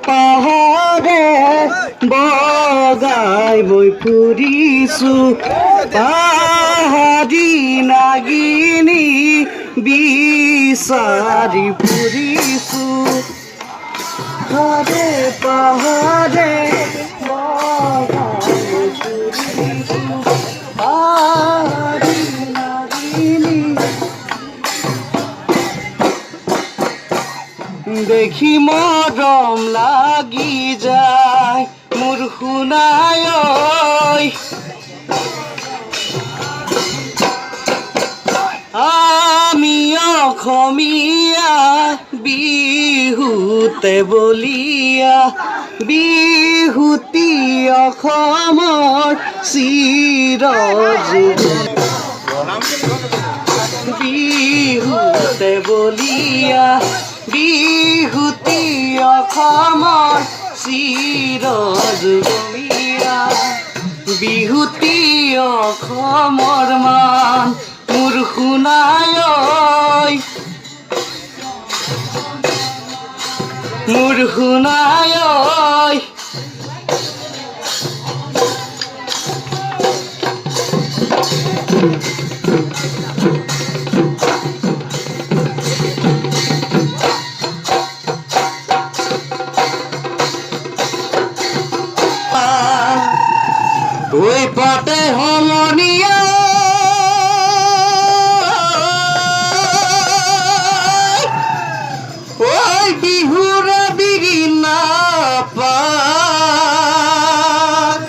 পাহাৰে বগাই মই ফুৰিছো পাহাৰী নাগিনী বিচাৰি ফুৰিছো পাহাৰে পাহাৰে বগাই মই ফুৰিছো পাহাৰী নাগিনী দেখি মৰম লাগি যায় মোৰ শুনাই আমি অসমীয়া বিহুতে বলিয়া বিহুতি অসমৰ বিহুতে বলিয়া বিহুতি অসমৰ চিৰযুগমীয়া বিহুতি অসমৰ মান মোৰ শুনাই মোৰ শুনাই ওই পাতে সমনীয়া ওই বিহুৰে বিৰি নাপা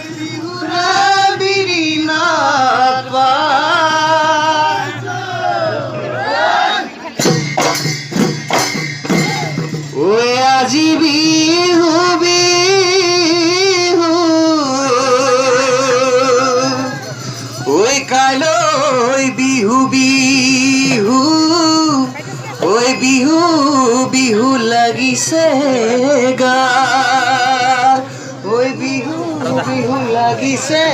বিহুৰে বিৰি নাপা ওই আজি বিহু ওই কালৈ বিহু বিহু ওই বিহু বিহু লাগিছে গা ওই বিহু বিহু লাগিছে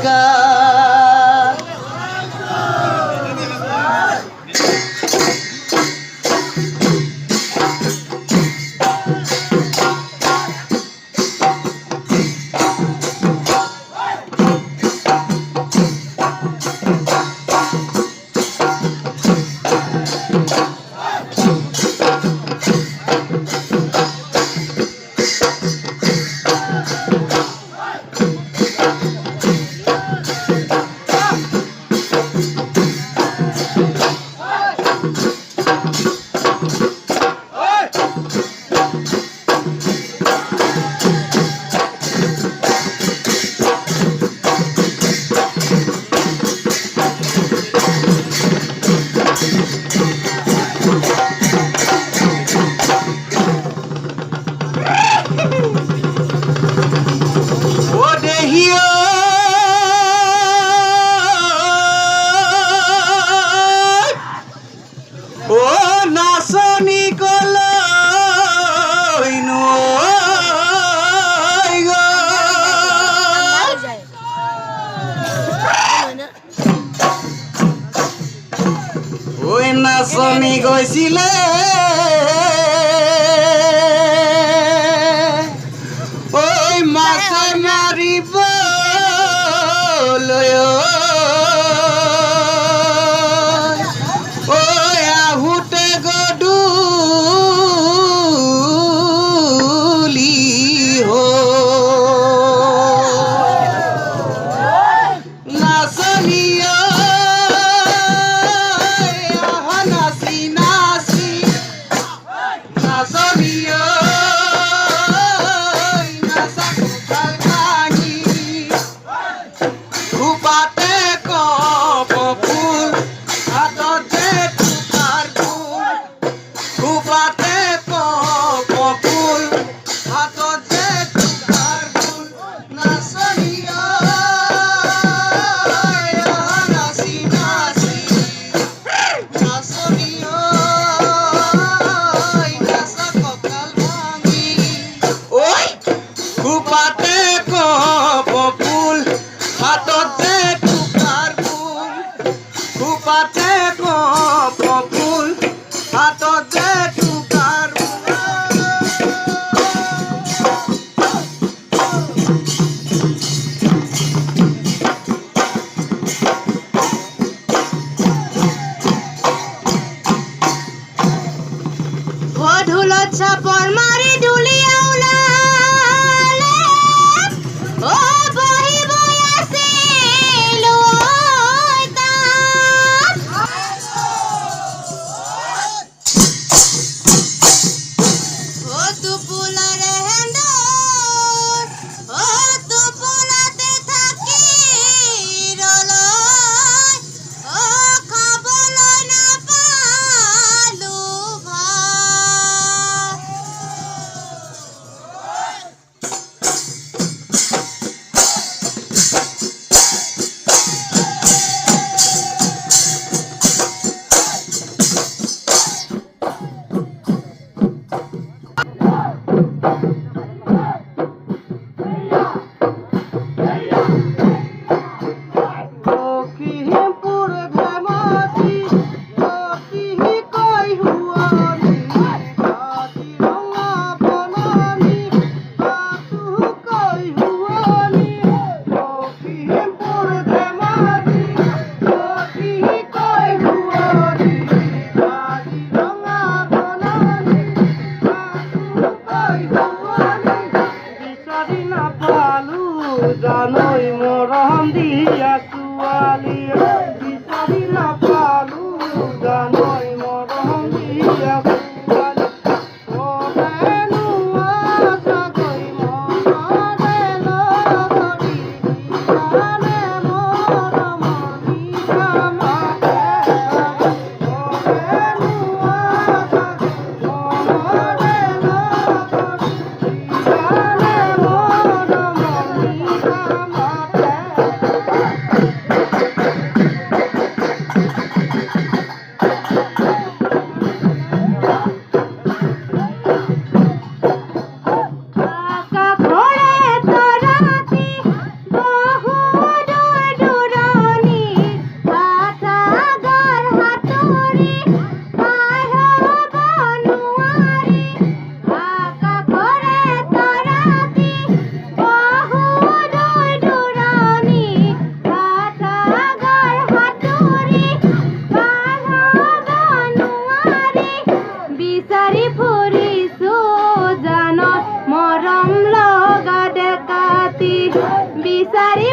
গা নাচনি কলৈ ওই নাচনি গৈছিলে ওই মাছে মাৰিবলৈ চাপৰ মাৰি দুলিয়া ওলালে অ বহি বহি আছিলো ঐ টোপোলাৰে হেন্দৰ অ টোপোলাতে থাকি ৰলৈ অ খাবলৈ নাপালো ভাত লখিমপুৰ ধেমাজি অতি কৈ হুৱনি কাজিৰঙা বনানী তাতো কৈ হুৱনি লখিমপুৰ ধেমাজি অতি কৈ হুৱনি কাজিৰঙা বনানী তাতো কৈ হুৱনি বিচাৰি নাপালো জানৈ মৰম দিয়া ছোৱালী বিচাৰি নাপালো জানৈ মৰম দিয়া ছোৱালী অবেনো আছাকৈ মনৰে লগৰী দিয়ানে মৰমৰ মিঠা মাতে অবেনো আছাকৈ মনৰে লগৰী দিয়ানে মৰমৰ মিঠা মাতে আকাশৰে তৰাটি বহু দূৰ দূৰণি হাতসাগৰ সাঁতুৰি পাৰ হ'ব নোৱাৰি আকাশৰে তৰাটি বহু দূৰ দূৰণি হাতসাগৰ সাঁতুৰি পাৰ হ'ব নোৱাৰি বিচাৰি ফুৰিছো জানত মৰম লগা ডেকাটি বিচাৰি